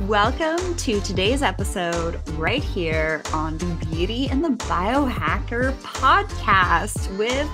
Welcome to today's episode right here on the Beauty and the Biohacker podcast with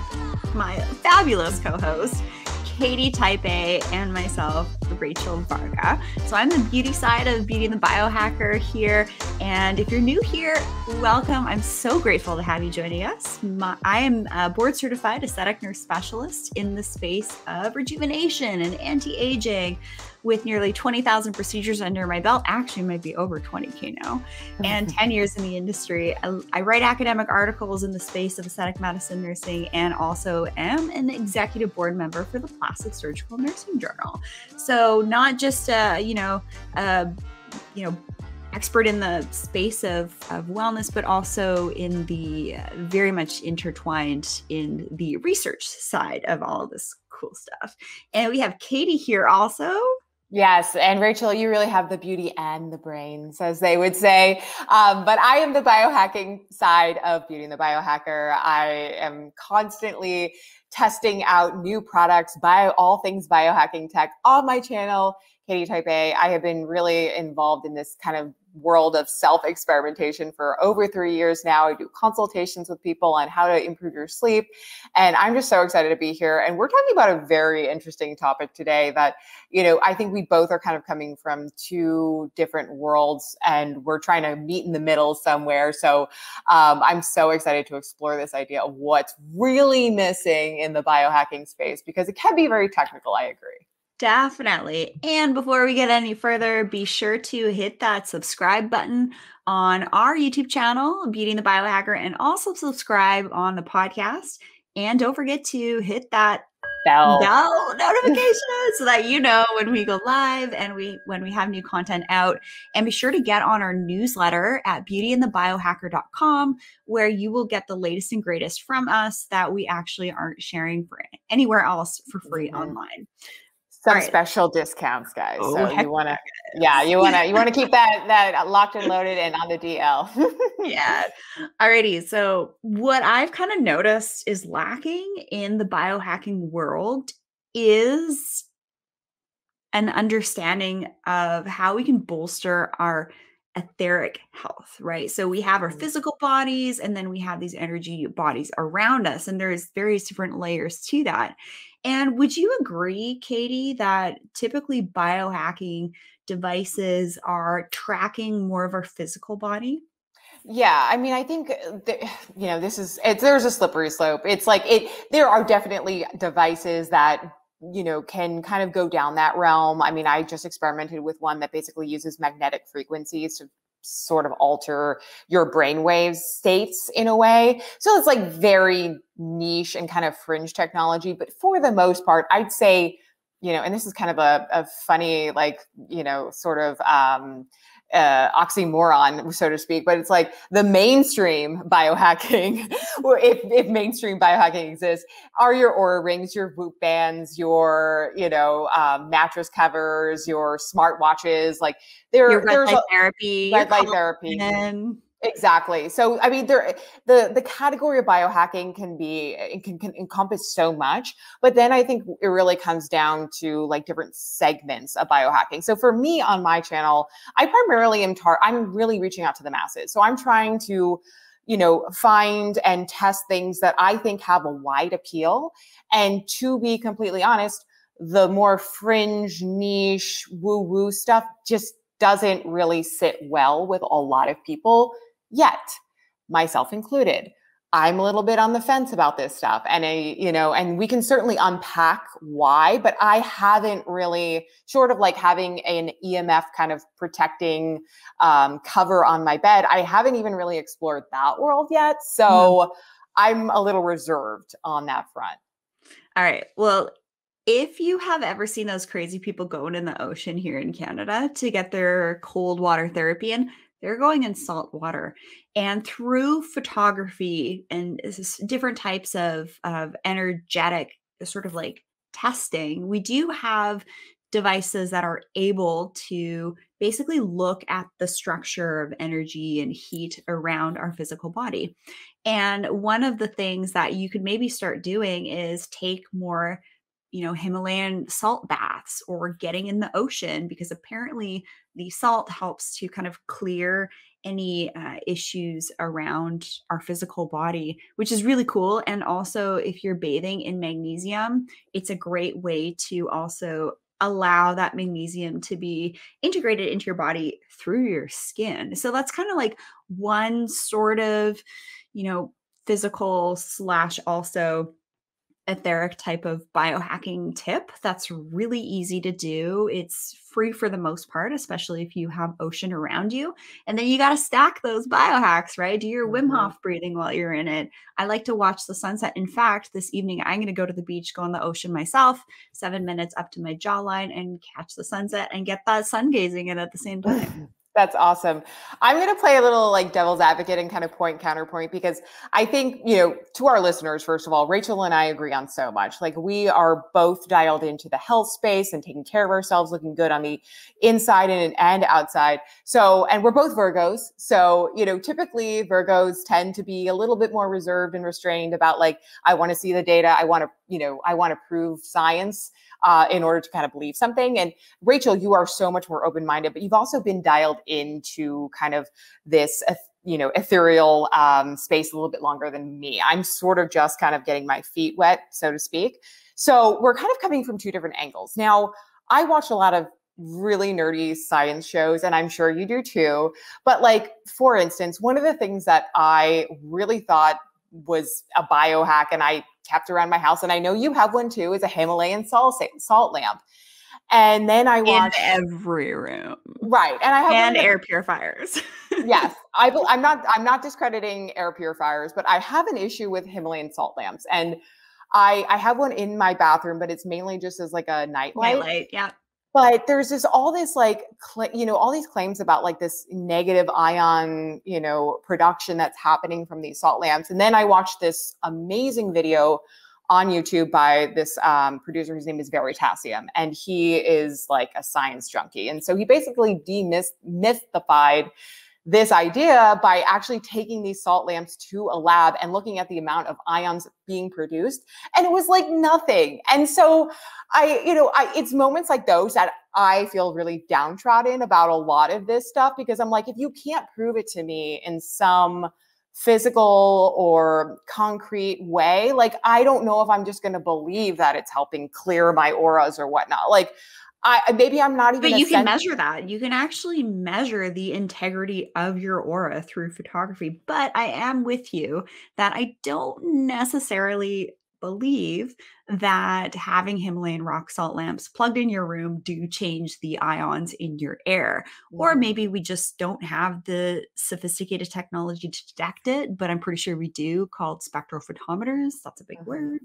my fabulous co-host, Katie Type A, and myself, Rachel Varga. So I'm the beauty side of Beauty and the Biohacker here. And if you're new here, welcome. I'm so grateful to have you joining us. I am a board certified aesthetic nurse specialist in the space of rejuvenation and anti-aging, with nearly 20,000 procedures under my belt. Actually, might be over 20K now, and 10 years in the industry. I write academic articles in the space of aesthetic medicine nursing, and also am an executive board member for the Plastic Surgical Nursing Journal. So not just expert in the space of wellness, but also in the very much intertwined in the research side of all of this cool stuff. And we have Katie here also. Yes. And Rachel, you really have the beauty and the brains, as they would say. But I am the biohacking side of Beauty and the Biohacker. I am constantly testing out new products, all things biohacking tech on my channel, Katie Type A. I have been really involved in this kind of world of self-experimentation for over 3 years now. I do consultations with people on how to improve your sleep. And I'm just so excited to be here. And we're talking about a very interesting topic today that, I think we both are kind of coming from two different worlds, and we're trying to meet in the middle somewhere. So I'm so excited to explore this idea of what's really missing in the biohacking space, because it can be very technical. I agree. Definitely. And before we get any further, be sure to hit that subscribe button on our YouTube channel, Beauty and the Biohacker, and also subscribe on the podcast. And don't forget to hit that bell notification so that you know when we go live and when we have new content out. And be sure to get on our newsletter at beautyandthebiohacker.com, where you will get the latest and greatest from us that we actually aren't sharing for anywhere else for free online. Some special discounts, guys. So you want to keep that locked and loaded and on the DL. Yeah. Alrighty. So what I've kind of noticed is lacking in the biohacking world is an understanding of how we can bolster our etheric health, right? So we have our physical bodies, and then we have these energy bodies around us, and there's various different layers to that. And would you agree, Katie, that typically biohacking devices are tracking more of our physical body? Yeah, I mean, I think there's a slippery slope. It's like there are definitely devices that can kind of go down that realm. I mean, I just experimented with one that basically uses magnetic frequencies to sort of alter your brainwave states in a way. So it's like very niche and kind of fringe technology. But for the most part, I'd say, and this is kind of a funny, sort of oxymoron, so to speak, but it's like the mainstream biohacking, or if mainstream biohacking exists, are your Oura rings, your Whoop bands, your mattress covers, your smartwatches, like there's red light therapy. Exactly. So, I mean, the category of biohacking can encompass so much, but then I think it really comes down to like different segments of biohacking. So for me on my channel, I primarily I'm really reaching out to the masses. So I'm trying to, find and test things that I think have a wide appeal. And to be completely honest, the more fringe, niche, woo-woo stuff just doesn't really sit well with a lot of people yet, myself included. I'm a little bit on the fence about this stuff, and and we can certainly unpack why, but I haven't really, short of like having an EMF kind of protecting cover on my bed, I haven't even really explored that world yet. So I'm a little reserved on that front. All right. Well, if you have ever seen those crazy people going in the ocean here in Canada to get their cold water therapy in, they're going in salt water. And through photography and different types of energetic sort of like testing, we do have devices that are able to basically look at the structure of energy and heat around our physical body. And one of the things that you could maybe start doing is take more Himalayan salt baths or getting in the ocean, because apparently the salt helps to kind of clear any issues around our physical body, which is really cool. And also, if you're bathing in magnesium, it's a great way to also allow that magnesium to be integrated into your body through your skin. So that's kind of like one sort of, physical slash also etheric type of biohacking tip that's really easy to do. It's free for the most part, especially if you have ocean around you. And then you got to stack those biohacks, right? Do your Wim Mhm. Hof breathing while you're in it. I like to watch the sunset. In fact, this evening, I'm going to go to the beach, go in the ocean myself, 7 minutes up to my jawline, and catch the sunset and get that sun gazing in at the same time. That's awesome. I'm going to play a little like devil's advocate and kind of point counterpoint, because I think, to our listeners, first of all, Rachel and I agree on so much. Like, we are both dialed into the health space and taking care of ourselves, looking good on the inside and outside. So, and we're both Virgos. So, typically Virgos tend to be a little bit more reserved and restrained about, like, I want to see the data. I want to prove science in order to kind of believe something. And Rachel, you are so much more open-minded, but you've also been dialed into kind of this, ethereal space a little bit longer than me. I'm sort of just kind of getting my feet wet, so to speak. So we're kind of coming from two different angles. Now, I watch a lot of really nerdy science shows, and I'm sure you do too. But like, for instance, one of the things that I really thought was a biohack, and I kept around my house, and I know you have one too, is a Himalayan salt lamp. And then I In watched, every room. right, and I have one And that, air purifiers. yes, I'm not discrediting air purifiers, but I have an issue with Himalayan salt lamps, and I have one in my bathroom, but it's mainly just as like a nightlight. Nightlight, yeah. But there's all this like, all these claims about like this negative ion, production that's happening from these salt lamps. And then I watched this amazing video on YouTube by this producer whose name is Veritasium, and he is like a science junkie. And so he basically demystified this idea by actually taking these salt lamps to a lab and looking at the amount of ions being produced. And it was like nothing. And so it's moments like those that I feel really downtrodden about a lot of this stuff, because I'm like, if you can't prove it to me in some physical or concrete way, like, I don't know if I'm just going to believe that it's helping clear my auras or whatnot. Like, maybe I'm not even. But you can measure that. You can actually measure the integrity of your aura through photography. But I am with you that I don't necessarily believe that having Himalayan rock salt lamps plugged in your room do change the ions in your air. Or maybe we just don't have the sophisticated technology to detect it, but I'm pretty sure we do, called spectrophotometers. That's a big word.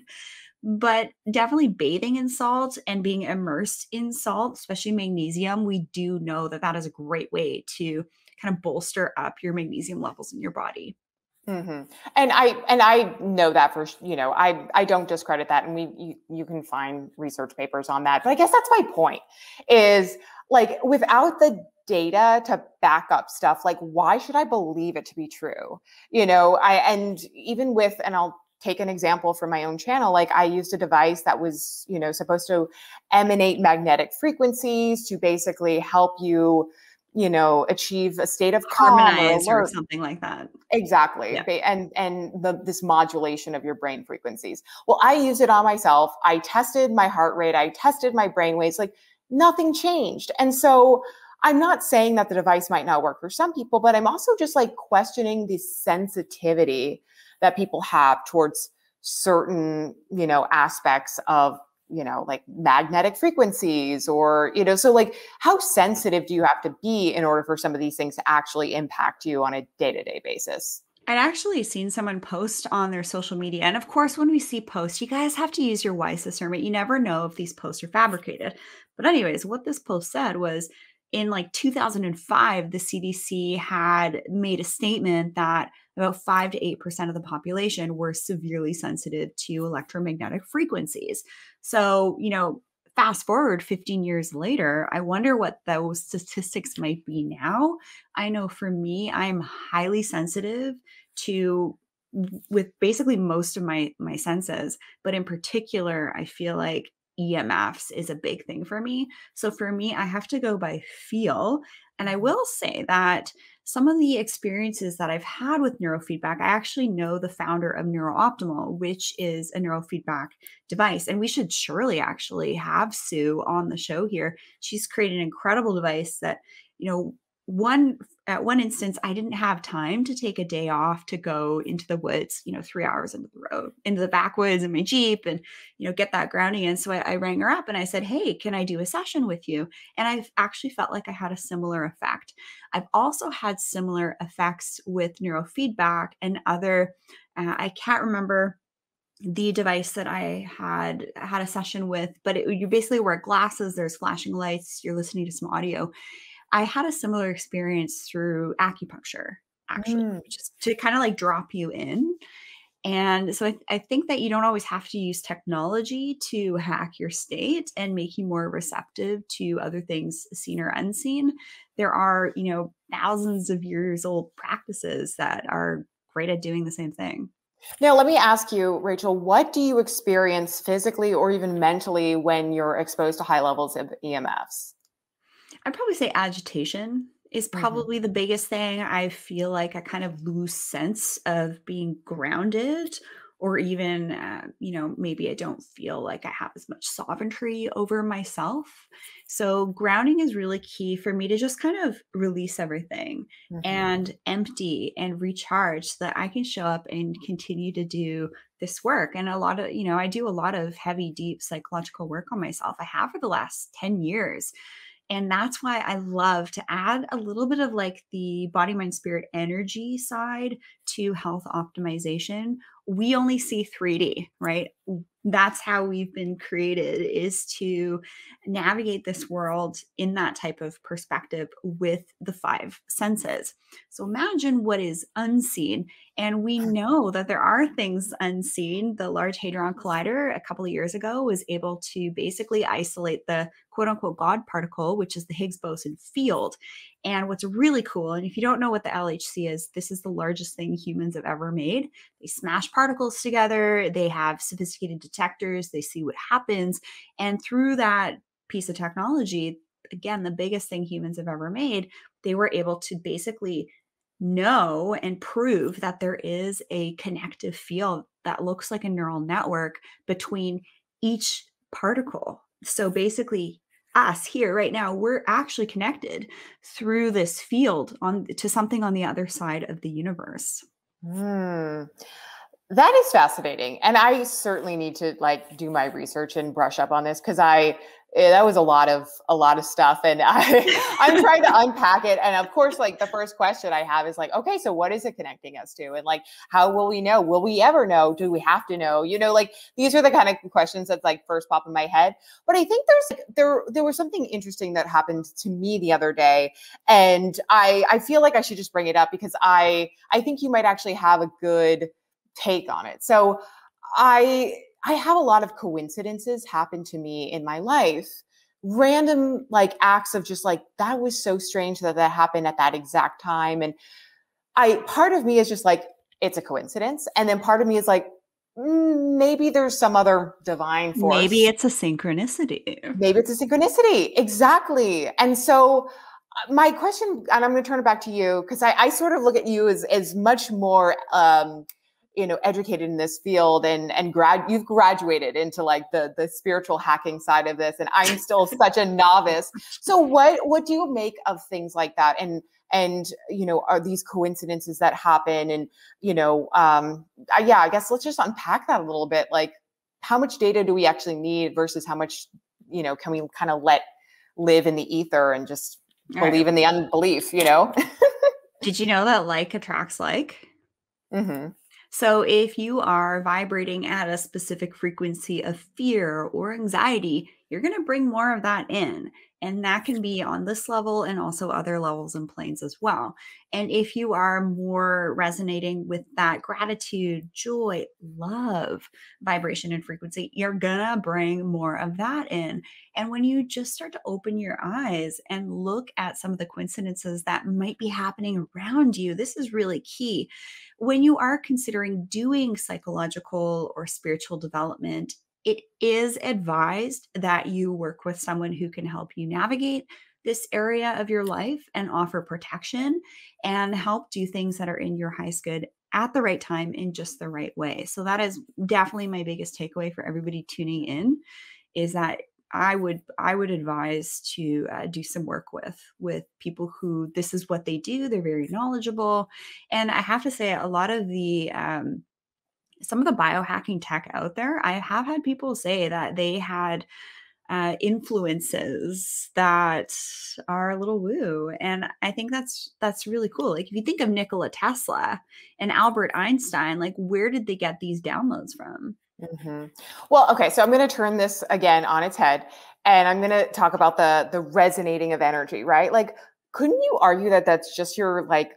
But definitely bathing in salt and being immersed in salt, especially magnesium, we do know that that is a great way to kind of bolster up your magnesium levels in your body. Mm-hmm. And I know that for, I don't discredit that. And you can find research papers on that. But I guess that's my point, is like, without the data to back up stuff, like, why should I believe it to be true? And even with, and I'll take an example from my own channel. Like, I used a device that was, supposed to emanate magnetic frequencies to basically help you, achieve a state of calm or Harmonize or alert. something like that. Exactly. Yeah. And this modulation of your brain frequencies. Well, I use it on myself. I tested my heart rate. I tested my brain waves. Like, nothing changed. And so I'm not saying that the device might not work for some people, but I'm also just like questioning the sensitivity that people have towards certain, aspects of, like magnetic frequencies, or, so like, how sensitive do you have to be in order for some of these things to actually impact you on a day-to-day basis? I'd actually seen someone post on their social media. And of course, when we see posts, you guys have to use your wise discernment. You never know if these posts are fabricated. But anyways, what this post said was, in like 2005, the CDC had made a statement that about 5 to 8% of the population were severely sensitive to electromagnetic frequencies. So, fast forward 15 years later, I wonder what those statistics might be now. I know for me, I'm highly sensitive to, with basically most of my senses, but in particular, I feel like EMFs is a big thing for me. So for me, I have to go by feel. And I will say that some of the experiences that I've had with neurofeedback, I actually know the founder of NeuroOptimal, which is a neurofeedback device. And we should surely actually have Sue on the show here. She's created an incredible device that, you know, at one instance, I didn't have time to take a day off to go into the woods, 3 hours into the road, into the backwoods in my Jeep and, get that grounding in. So I rang her up and I said, hey, can I do a session with you? And I've actually felt like I had a similar effect. I've also had similar effects with neurofeedback and other, I can't remember the device that I had a session with, but you basically wear glasses, there's flashing lights, you're listening to some audio. I had a similar experience through acupuncture, actually, which is to kind of like drop you in. And so I think that you don't always have to use technology to hack your state and make you more receptive to other things seen or unseen. There are, thousands of years old practices that are great at doing the same thing. Now, let me ask you, Rachel, what do you experience physically or even mentally when you're exposed to high levels of EMFs? I'd probably say agitation is probably the biggest thing. I feel like I kind of lose sense of being grounded, or even, maybe I don't feel like I have as much sovereignty over myself. So grounding is really key for me to just kind of release everything and empty and recharge so that I can show up and continue to do this work. And I do a lot of heavy, deep psychological work on myself. I have for the last 10 years. And that's why I love to add a little bit of like the body, mind, spirit energy side to health optimization. We only see 3D, right? That's how we've been created, is to navigate this world in that type of perspective with the 5 senses. So imagine what is unseen. And we know that there are things unseen. The Large Hadron Collider a couple of years ago was able to basically isolate the quote unquote God particle, which is the Higgs boson field. And what's really cool, and if you don't know what the LHC is, this is the largest thing humans have ever made. They smash particles together, they have sophisticated detectors, they see what happens. And through that piece of technology, again, the biggest thing humans have ever made, they were able to basically know and prove that there is a connective field that looks like a neural network between each particle. So basically, us here right now, we're actually connected through this field to something on the other side of the universe. That is fascinating. And I certainly need to do my research and brush up on this, because that was a lot of stuff. And I'm trying to unpack it. And of course, the first question I have is okay, so what is it connecting us to? And how will we know? Will we ever know? Do we have to know? These are the kind of questions that first pop in my head. But I think there was something interesting that happened to me the other day. And I feel like I should just bring it up, because I think you might actually have a good take on it. So I have a lot of coincidences happen to me in my life, random acts of just that was so strange that happened at that exact time. And part of me is just it's a coincidence. And then part of me is maybe there's some other divine force. Maybe it's a synchronicity. Maybe it's a synchronicity. Exactly. And so my question, and I'm going to turn it back to you, because I sort of look at you as much more, educated in this field, and you've graduated into the spiritual hacking side of this, and I'm still such a novice. So what do you make of things like that? And are these coincidences that happen? And I guess let's just unpack that a little bit. How much data do we actually need versus how much can we kind of let live in the ether and just believe in the unbelief? Did you know that like attracts like? Mm-hmm. So if you are vibrating at a specific frequency of fear or anxiety, you're going to bring more of that in. And that can be on this level and also other levels and planes as well. And if you are more resonating with that gratitude, joy, love, vibration and frequency, you're going to bring more of that in. And when you just start to open your eyes and look at some of the coincidences that might be happening around you, this is really key. When you are considering doing psychological or spiritual development, It is advised that you work with someone who can help you navigate this area of your life and offer protection and help do things that are in your highest good at the right time in just the right way. So that is definitely my biggest takeaway for everybody tuning in, is that I would advise to do some work with people who this is what they do. They're very knowledgeable, and I have to say a lot of the some of the biohacking tech out there, I have had people say that they had influences that are a little woo, and I think that's really cool. Like if you think of Nikola Tesla and Albert Einstein, like where did they get these downloads from? hmm Well, okay, so I'm going to turn this again on its head, and I'm going to talk about the resonating of energy, right? Like, couldn't you argue that that's just your like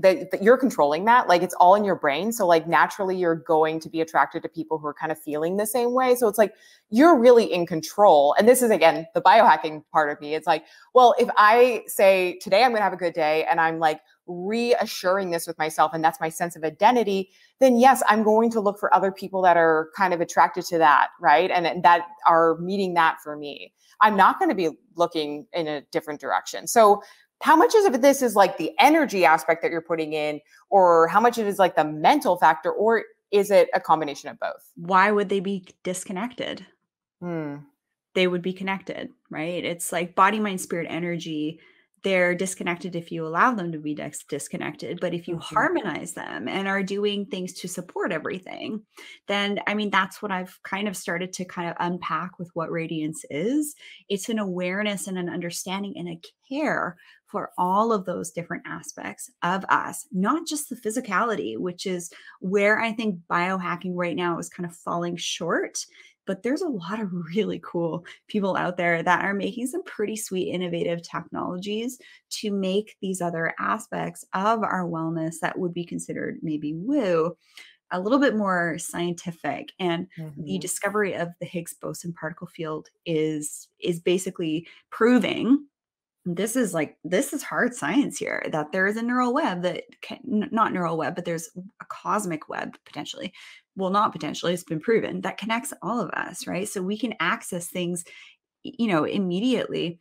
that you're controlling that? Like, it's all in your brain, so like naturally you're going to be attracted to people who are kind of feeling the same way. So it's like you're really in control. And this is again the biohacking part of me. It's like, well, if I say today I'm going to have a good day, and I'm like reassuring this with myself, and that's my sense of identity, then yes, I'm going to look for other people that are kind of attracted to that, right? And that are meeting that for me. I'm not going to be looking in a different direction. So how much of this is like the energy aspect that you're putting in, or how much of it is like the mental factor, or is it a combination of both? Why would they be disconnected? Hmm. They would be connected, right? It's like body, mind, spirit, energy. They're disconnected if you allow them to be disconnected. But if you Mhm. harmonize them and are doing things to support everything, then I mean, that's what I've kind of started to kind of unpack with what radiance is. It's an awareness and an understanding and a care for all of those different aspects of us, not just the physicality, which is where I think biohacking right now is kind of falling short. But there's a lot of really cool people out there that are making some pretty sweet, innovative technologies to make these other aspects of our wellness that would be considered maybe woo a little bit more scientific. And the Mhm. discovery of the Higgs boson particle field is basically proving this is hard science here, that there is a neural web that not neural web, but there's a cosmic web potentially. Well, not potentially, it's been proven that connects all of us, right? So we can access things, immediately.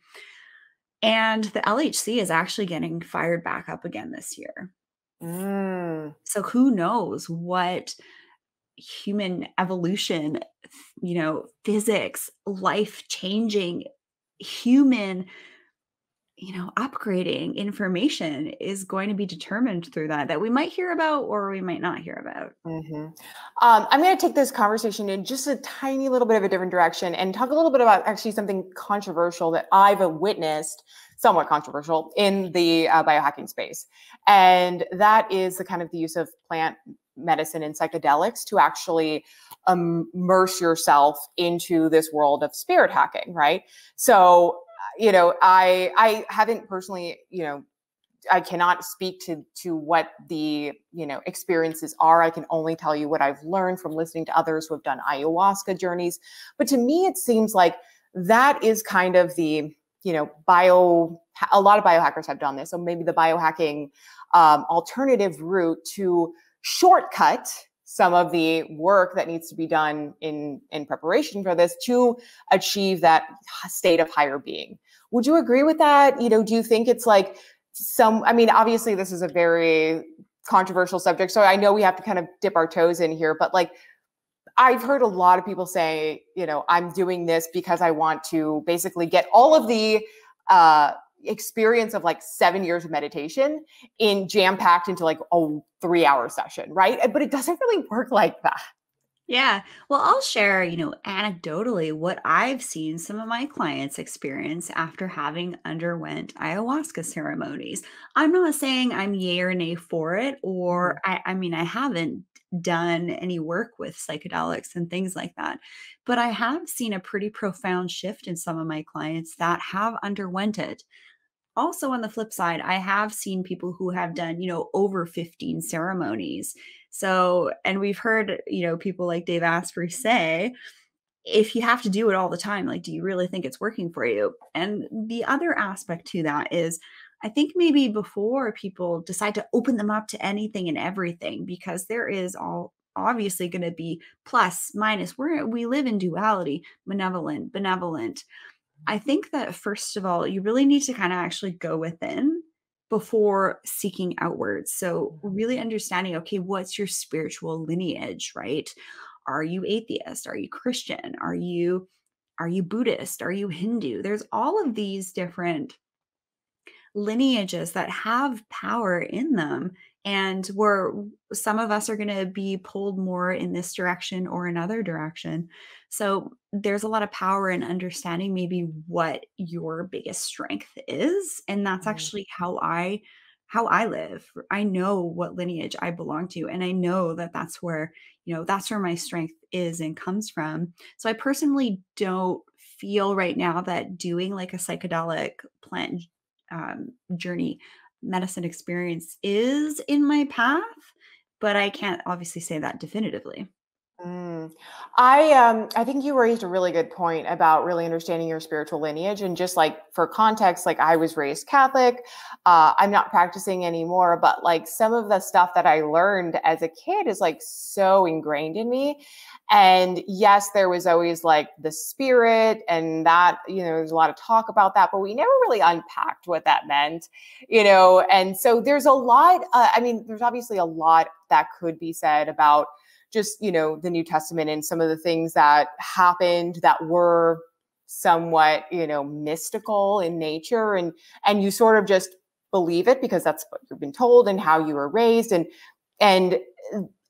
And the LHC is actually getting fired back up again this year. Mm. So who knows what human evolution, physics, life changing human upgrading information is going to be determined through that we might hear about or we might not hear about. Mhm. I'm going to take this conversation in just a tiny little bit of a different direction and talk a little bit about actually something controversial that I've witnessed, somewhat controversial in the biohacking space. And that is the kind of the use of plant medicine and psychedelics to actually immerse yourself into this world of spirit hacking, right? So, I haven't personally, I cannot speak to what the experiences are. I can only tell you what I've learned from listening to others who have done ayahuasca journeys. But to me, it seems like that is kind of the bio. A lot of biohackers have done this, so maybe the biohacking alternative route to shortcut some of the work that needs to be done in preparation for this to achieve that state of higher being. Would you agree with that? Do you think it's like I mean, obviously this is a very controversial subject, so I know we have to kind of dip our toes in here, but like I've heard a lot of people say, I'm doing this because I want to basically get all of the experience of like 7 years of meditation in jam packed into like a 3-hour session, right? But it doesn't really work like that. Yeah. Well, I'll share, anecdotally what I've seen some of my clients experience after having underwent ayahuasca ceremonies. I'm not saying I'm yay or nay for it, or Mhm. I mean, I haven't done any work with psychedelics and things like that, but I have seen a pretty profound shift in some of my clients that have underwent it. Also, on the flip side, I have seen people who have done, over 15 ceremonies. So, and we've heard, people like Dave Asprey say, if you have to do it all the time, like, do you really think it's working for you? And the other aspect to that is, I think maybe before people decide to open them up to anything and everything, because there is obviously going to be plus, minus. We live in duality, malevolent, benevolent. I think that first of all, you really need to kind of actually go within before seeking outwards. So really understanding, okay, what's your spiritual lineage, right? Are you atheist? Are you Christian? Are you Buddhist? Are you Hindu? There's all of these different lineages that have power in them, and where some of us are going to be pulled more in this direction or another direction. So there's a lot of power in understanding maybe what your biggest strength is, and that's Mhm. actually how I live. I know what lineage I belong to, and I know that that's where my strength is and comes from. So I personally don't feel right now that doing like a psychedelic plant journey medicine experience is in my path, but I can't obviously say that definitively. Mm. I think you raised a really good point about really understanding your spiritual lineage. And just like for context, like I was raised Catholic. I'm not practicing anymore, but like some of the stuff that I learned as a kid is like so ingrained in me. And yes, there was always like the spirit and that, there's a lot of talk about that, but we never really unpacked what that meant, and so there's a lot, there's obviously a lot that could be said about just, the New Testament and some of the things that happened that were somewhat, mystical in nature, and you sort of just believe it because that's what you've been told and how you were raised. And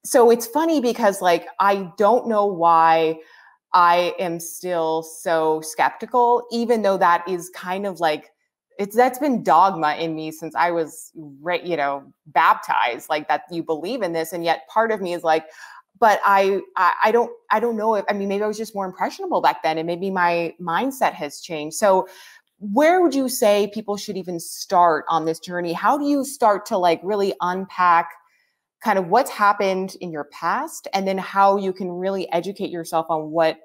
so it's funny because like I don't know why I am still so skeptical, even though that is kind of like that's been dogma in me since I was baptized, like that you believe in this. And yet part of me is like, but I don't know if, maybe I was just more impressionable back then and maybe my mindset has changed. So where would you say people should even start on this journey? How do you start to like really unpack kind of what's happened in your past, and then how you can really educate yourself on what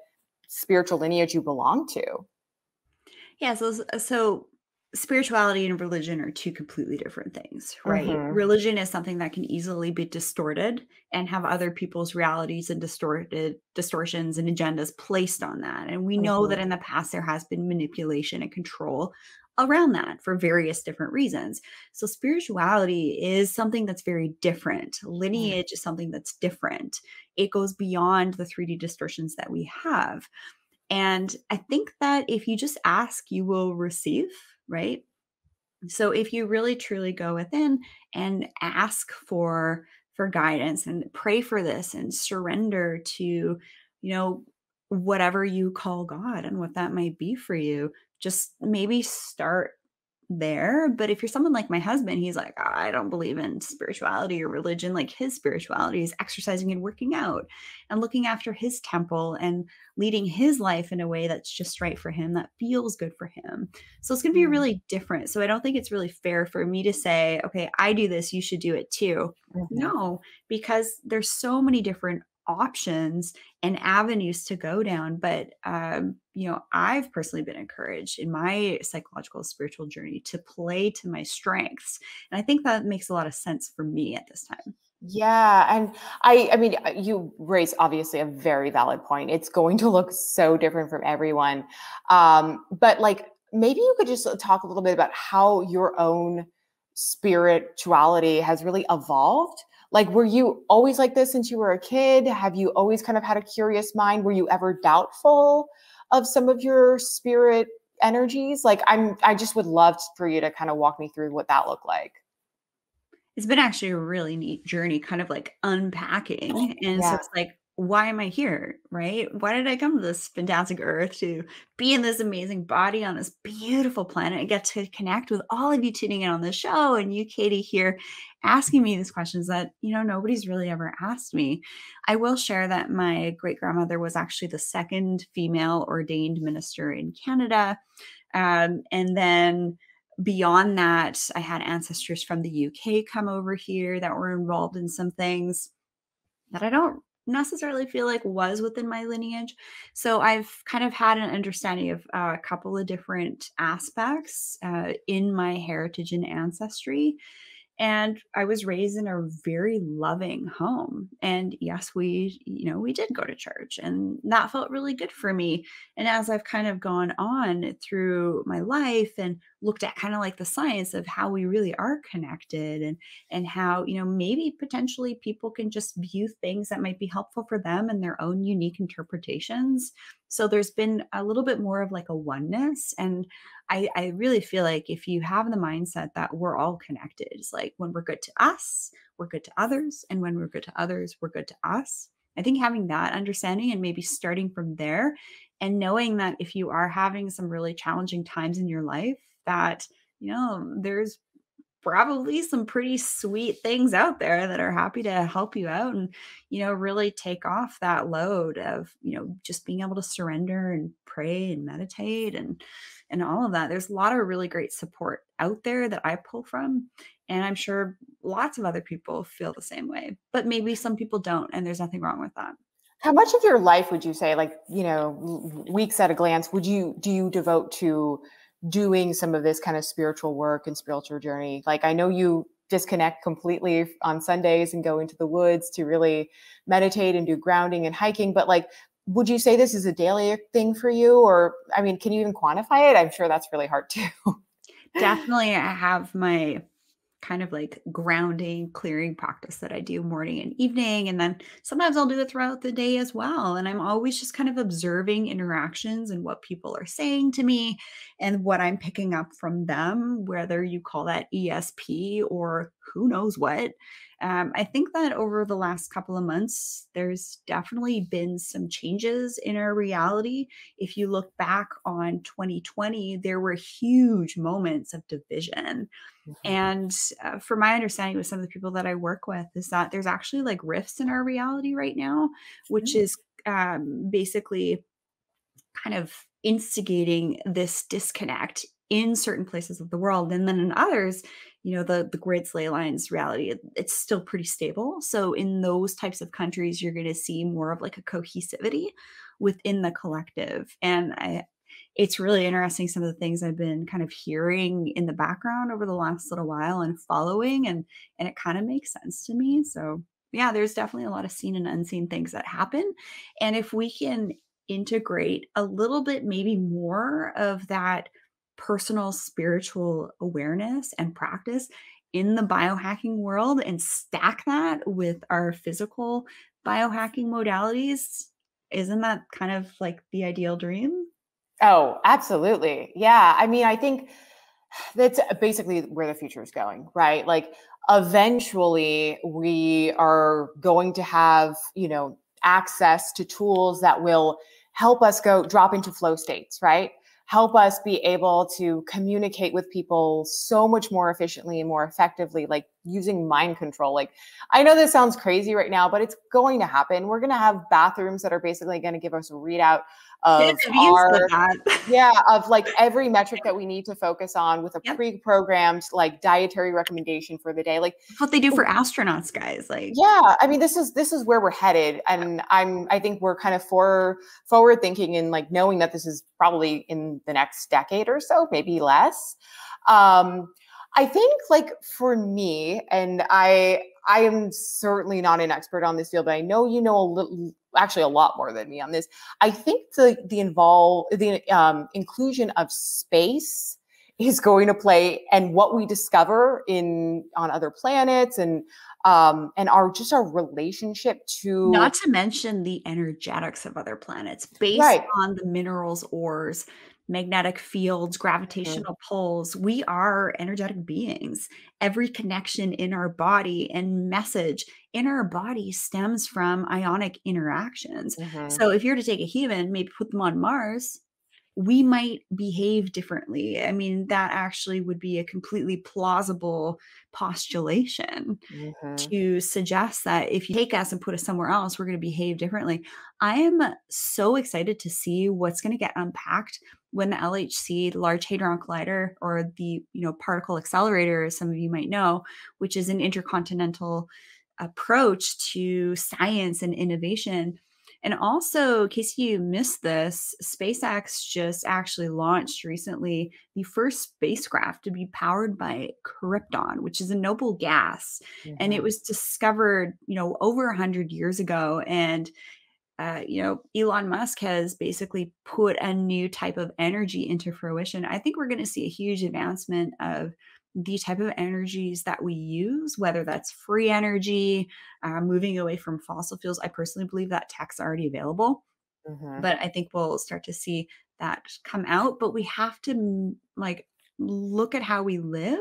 spiritual lineage you belong to? Yeah, so spirituality and religion are two completely different things, right? Mm-hmm. Religion is something that can easily be distorted and have other people's realities and distortions and agendas placed on that. And we know that Mm-hmm. in the past there has been manipulation and control around that for various different reasons. So spirituality is something that's very different. Lineage is something that's different. It goes beyond the 3D distortions that we have. And I think that if you just ask, you will receive, right? So if you really truly go within and ask for guidance and pray for this and surrender to, whatever you call God and what that might be for you, just maybe start there. But if you're someone like my husband, he's like, I don't believe in spirituality or religion. Like his spirituality is exercising and working out and looking after his temple and leading his life in a way that's just right for him, that feels good for him. So it's going to be really different. So I don't think it's really fair for me to say, okay, I do this, you should do it too. Mm-hmm. No, because there's so many different options and avenues to go down. But, I've personally been encouraged in my psychological spiritual journey to play to my strengths. And I think that makes a lot of sense for me at this time. Yeah, and you raise obviously a very valid point. It's going to look so different from everyone, but like maybe you could just talk a little bit about how your own spirituality has really evolved. Like, were you always like this since you were a kid? Have you always kind of had a curious mind? Were you ever doubtful of some of your spirit energies? Like, I just would love for you to kind of walk me through what that looked like. It's been actually a really neat journey, kind of like unpacking. And so Yeah. it's like, why am I here? Right? Why did I come to this fantastic earth to be in this amazing body on this beautiful planet and get to connect with all of you tuning in on the show and you, Katie, here asking me these questions that, nobody's really ever asked me. I will share that my great grandmother was actually the second female ordained minister in Canada. And then beyond that, I had ancestors from the UK come over here that were involved in some things that I don't necessarily feel like was within my lineage. So I've kind of had an understanding of a couple of different aspects in my heritage and ancestry. And I was raised in a very loving home. And yes, we did go to church, and that felt really good for me. And as I've kind of gone on through my life and looked at kind of like the science of how we really are connected, and how, maybe potentially people can just view things that might be helpful for them and their own unique interpretations. So there's been a little bit more of like a oneness. And I really feel like if you have the mindset that we're all connected, it's like when we're good to us, we're good to others. And when we're good to others, we're good to us. I think having that understanding and maybe starting from there, and knowing that if you are having some really challenging times in your life, that, there's probably some pretty sweet things out there that are happy to help you out, and, really take off that load of, just being able to surrender and pray and meditate and all of that. There's a lot of really great support out there that I pull from. And I'm sure lots of other people feel the same way, but maybe some people don't. And there's nothing wrong with that. How much of your life would you say, like, weeks at a glance, do you devote to doing some of this kind of spiritual work and spiritual journey? Like, I know you disconnect completely on Sundays and go into the woods to really meditate and do grounding and hiking, but like, would you say this is a daily thing for you? Or, I mean, can you even quantify it? I'm sure that's really hard too. Definitely, I have my kind of like grounding, clearing practice that I do morning and evening. And then sometimes I'll do it throughout the day as well. And I'm always just kind of observing interactions and what people are saying to me and what I'm picking up from them, whether you call that ESP or who knows what. I think that over the last couple of months, there's definitely been some changes in our reality. If you look back on 2020, there were huge moments of division. And from my understanding with some of the people that I work with, is that there's actually like rifts in our reality right now, which is basically kind of instigating this disconnect in certain places of the world. And then in others, the grids, ley lines reality, it's still pretty stable. So in those types of countries, you're going to see more of like a cohesivity within the collective. And it's really interesting, some of the things I've been kind of hearing in the background over the last little while and following, and it kind of makes sense to me. So yeah, there's definitely a lot of seen and unseen things that happen. And if we can integrate a little bit, maybe more of that personal spiritual awareness and practice in the biohacking world and stack that with our physical biohacking modalities, isn't that kind of like the ideal dream? Oh, absolutely. Yeah. I mean, I think that's basically where the future is going, right? Like, eventually we are going to have, access to tools that will help us go drop into flow states, right? Help us be able to communicate with people so much more efficiently and more effectively, like using mind control. Like, I know this sounds crazy right now, but it's going to happen. We're going to have bathrooms that are basically going to give us a readout of of like every metric that we need to focus on, with a pre-programmed like dietary recommendation for the day. Like, that's what they do for astronauts, guys. Like, yeah, I mean, this is where we're headed. And I think we're kind of forward thinking, and like knowing that this is probably in the next decade or so, maybe less. I think, like, for me, and I am certainly not an expert on this field, but I know you know a little, actually a lot more than me on this. I think the inclusion of space is going to play, and what we discover on other planets, and our relationship to, not to mention the energetics of other planets based on the minerals, ores, magnetic fields, gravitational pulls. We are energetic beings. Every connection in our body and message in our body stems from ionic interactions. So if you're to take a human, maybe put them on Mars, we might behave differently. I mean, that actually would be a completely plausible postulation to suggest that if you take us and put us somewhere else, we're going to behave differently. I am so excited to see what's going to get unpacked when the LHC, the Large Hadron Collider, or the particle accelerator, as some of you might know, which is an intercontinental approach to science and innovation. And also, in case you missed this, SpaceX just actually launched recently the first spacecraft to be powered by krypton, which is a noble gas. And it was discovered, over 100 years ago. And Elon Musk has basically put a new type of energy into fruition. I think we're going to see a huge advancement of the type of energies that we use, whether that's free energy, moving away from fossil fuels. I personally believe that tech's already available, but I think we'll start to see that come out. But we have to look at how we live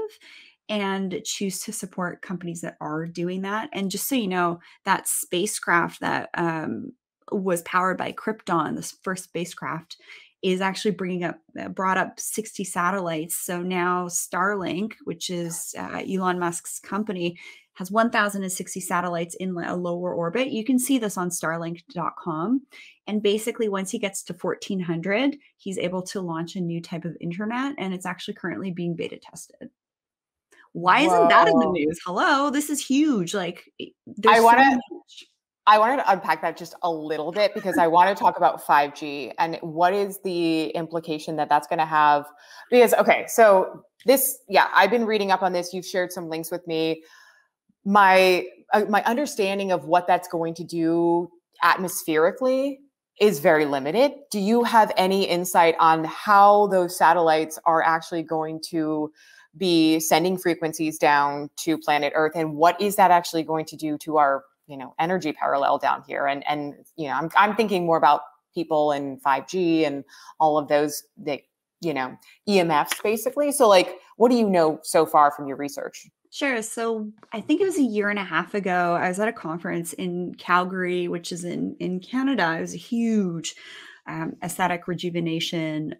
and choose to support companies that are doing that. And just so you know, that spacecraft that was powered by Krypton, this first spacecraft, is actually brought up 60 satellites. So now Starlink, which is Elon Musk's company, has 1,060 satellites in a lower orbit. You can see this on starlink.com. And basically, once he gets to 1,400, he's able to launch a new type of internet, and it's actually currently being beta tested. Why isn't that in the news? Hello, this is huge. There's I wanted to unpack that just a little bit because I want to talk about 5G and what is the implication that that's going to have. Because, okay, so I've been reading up on this. You've shared some links with me. My understanding of what that's going to do atmospherically is very limited. Do you have any insight on how those satellites are actually going to be sending frequencies down to planet Earth, and what is that actually going to do to our energy parallel down here? And I'm thinking more about people and 5G and all of those EMFs basically. So what do you know so far from your research? Sure. So I think it was a year and a half ago, I was at a conference in Calgary, which is in Canada. It was a huge aesthetic rejuvenation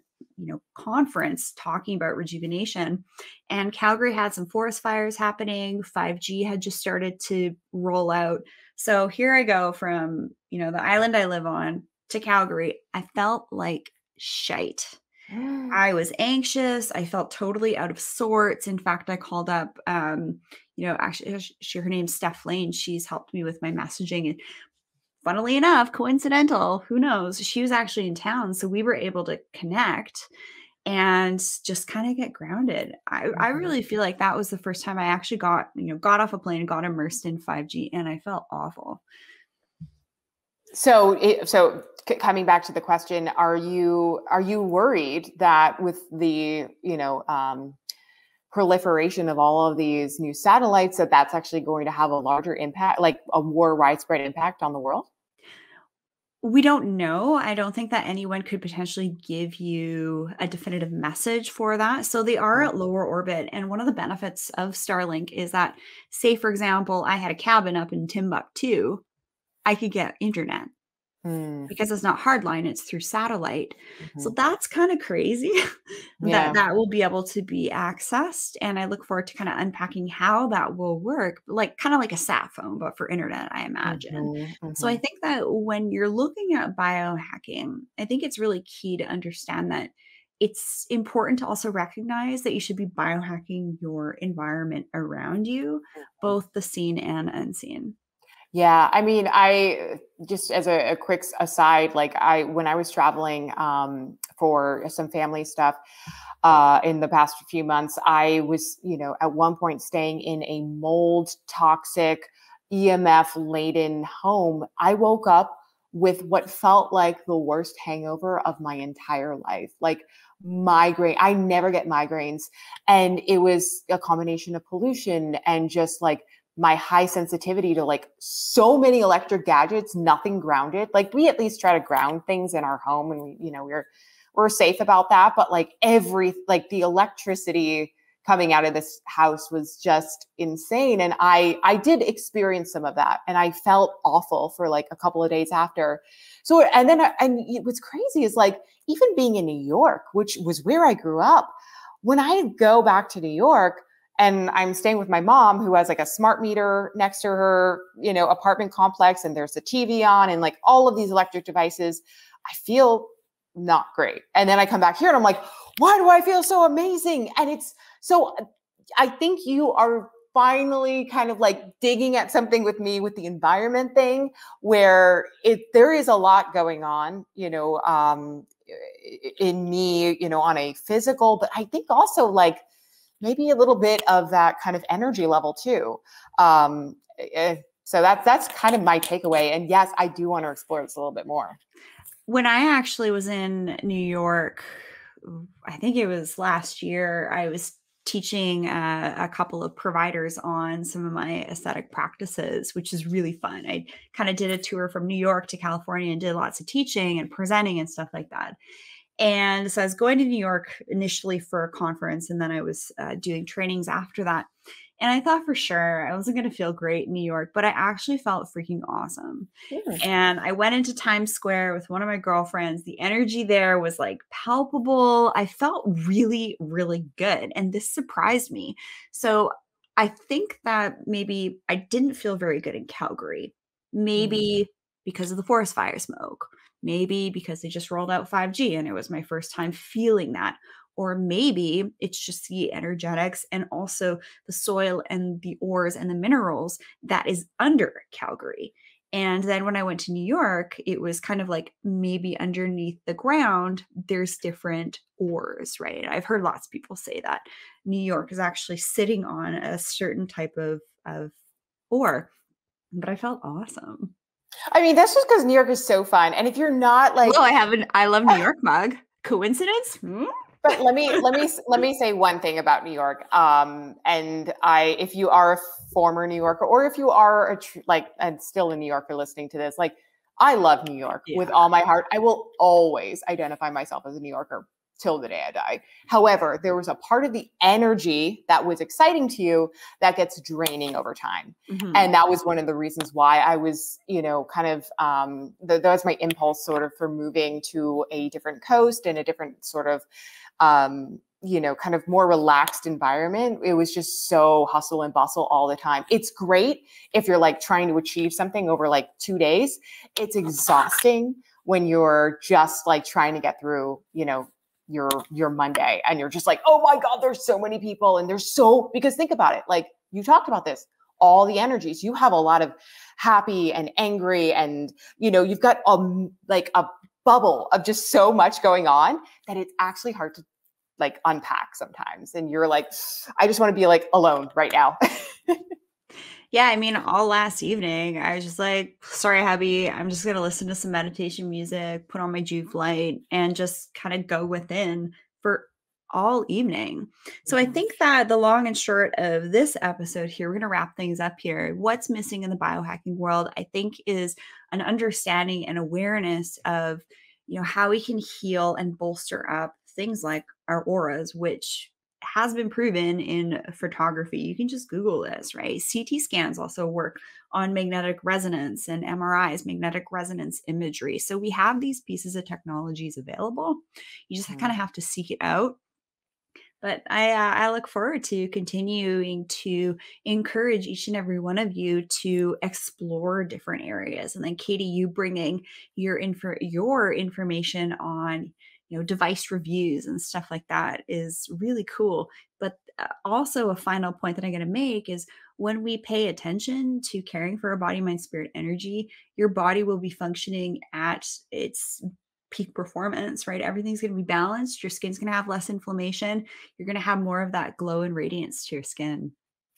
conference talking about rejuvenation. And Calgary had some forest fires happening. 5G had just started to roll out. So here I go from, the island I live on to Calgary. I felt like shite. I was anxious. I felt totally out of sorts. In fact, I called up, actually, her name's Steph Lane. She's helped me with my messaging. And funnily enough, coincidental, who knows? She was actually in town. So we were able to connect and just kind of get grounded. I really feel like that was the first time I actually got off a plane and got immersed in 5G, and I felt awful. So coming back to the question, are you worried that with the, proliferation of all of these new satellites, that's actually going to have a larger impact, like a more widespread impact on the world? We don't know. I don't think that anyone could potentially give you a definitive message for that. So they are at lower orbit. And one of the benefits of Starlink is that, say, for example, I had a cabin up in Timbuktu, I could get internet because it's not hardline, it's through satellite. So that's kind of crazy that will be able to be accessed. And I look forward to kind of unpacking how that will work, kind of like a sat phone, but for internet, I imagine. So I think that when you're looking at biohacking, I think it's really key to understand that it's important to also recognize that you should be biohacking your environment around you, both the seen and unseen. Yeah. I mean, I just as a quick aside, when I was traveling for some family stuff in the past few months, I was, at one point staying in a mold toxic EMF laden home. I woke up with what felt like the worst hangover of my entire life. Migraine. I never get migraines. And it was a combination of pollution and just my high sensitivity to so many electric gadgets, nothing grounded. We at least try to ground things in our home, and we're safe about that. But the electricity coming out of this house was just insane. And I did experience some of that, and I felt awful for a couple of days after. So, and what's crazy is even being in New York, which was where I grew up, when I go back to New York, and I'm staying with my mom, who has a smart meter next to her, apartment complex, and there's a TV on and all of these electric devices. I feel not great. And then I come back here and I'm like, why do I feel so amazing? And I think you are finally kind of like digging at something with me with the environment thing, where there is a lot going on, in me, on a physical, but I think also like maybe a little bit of that kind of energy level too. So that's kind of my takeaway. And yes, I do want to explore this a little bit more. When I actually was in New York, I think it was last year, I was teaching a couple of providers on some of my aesthetic practices, which is really fun. I kind of did a tour from New York to California and did lots of teaching and presenting and stuff like that. And so I was going to New York initially for a conference, and then I was doing trainings after that. And I thought for sure I wasn't going to feel great in New York, but I actually felt freaking awesome. And I went into Times Square with one of my girlfriends. The energy there was like palpable. I felt really, really good. And this surprised me. So I think that maybe I didn't feel very good in Calgary. Maybe because of the forest fire smoke. Maybe because they just rolled out 5G and it was my first time feeling that. Or maybe it's just the energetics and also the soil and the ores and the minerals that is under Calgary. And then when I went to New York, it was kind of like maybe underneath the ground, there's different ores, right? I've heard lots of people say that New York is actually sitting on a certain type of ore, but I felt awesome. I mean, that's just because New York is so fun. And if you're not like, well, I love New York mug. Coincidence? But let me say one thing about New York. If you are a former New Yorker, or if you are and still a New Yorker listening to this, like, I love New York with all my heart. I will always identify myself as a New Yorker till the day I die. However, there was a part of the energy that was exciting to you that gets draining over time. And that was one of the reasons why I was, that was my impulse sort of for moving to a different coast and a different sort of, kind of more relaxed environment. It was just so hustle and bustle all the time. It's great if you're like trying to achieve something over like 2 days. It's exhausting when you're just like trying to get through, your Monday, and you're just like, oh my God, there's so many people. And because think about it, like you talked about this, all the energies, you have a lot of happy and angry, and, you've got a bubble of just so much going on that it's actually hard to like unpack sometimes. And you're like, I just want to be like alone right now. Yeah, I mean, all last evening, I was just like, sorry, hubby, I'm just going to listen to some meditation music, put on my juke light, and just kind of go within for all evening. So I think that the long and short of this episode here, we're going to wrap things up here. What's missing in the biohacking world, I think, is an understanding and awareness of, how we can heal and bolster up things like our auras, which has been proven in photography. You can just Google this, right? CT scans also work on magnetic resonance, and MRIs, magnetic resonance imagery. So we have these pieces of technologies available. You just kind of have to seek it out. But I look forward to continuing to encourage each and every one of you to explore different areas. And then Katie, you bringing your information on device reviews and stuff like that is really cool. But also a final point that I'm going to make is when we pay attention to caring for our body, mind, spirit, energy, your body will be functioning at its peak performance, right? Everything's going to be balanced. Your skin's going to have less inflammation. You're going to have more of that glow and radiance to your skin.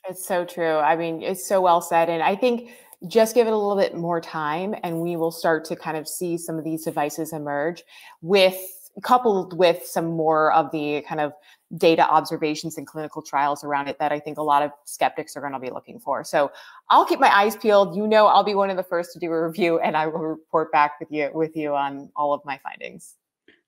It's so true. I mean, it's so well said. And I think just give it a little bit more time and we will start to kind of see some of these devices emerge coupled with some more of the kind of data observations and clinical trials around it that I think a lot of skeptics are going to be looking for. So I'll keep my eyes peeled. I'll be one of the first to do a review, and I will report back with you on all of my findings.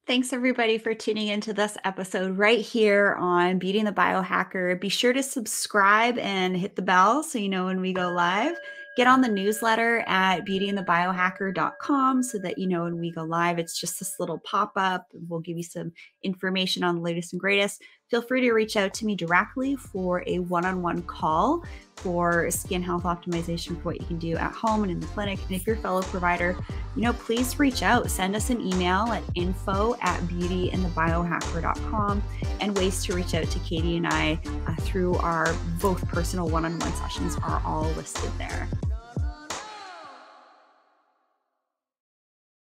Thanks everybody for tuning into this episode right here on Beating the Biohacker. Be sure to subscribe and hit the bell so you know when we go live. Get on the newsletter at beautyandthebiohacker.com so that you know when we go live. It's just this little pop-up. We'll give you some information on the latest and greatest. feel free to reach out to me directly for a one-on-one call for skin health optimization for what you can do at home and in the clinic. And if you're a fellow provider, please reach out. Send us an email at info@beautyandthebiohacker.com, and ways to reach out to Katie and I through our both personal one-on-one sessions are all listed there.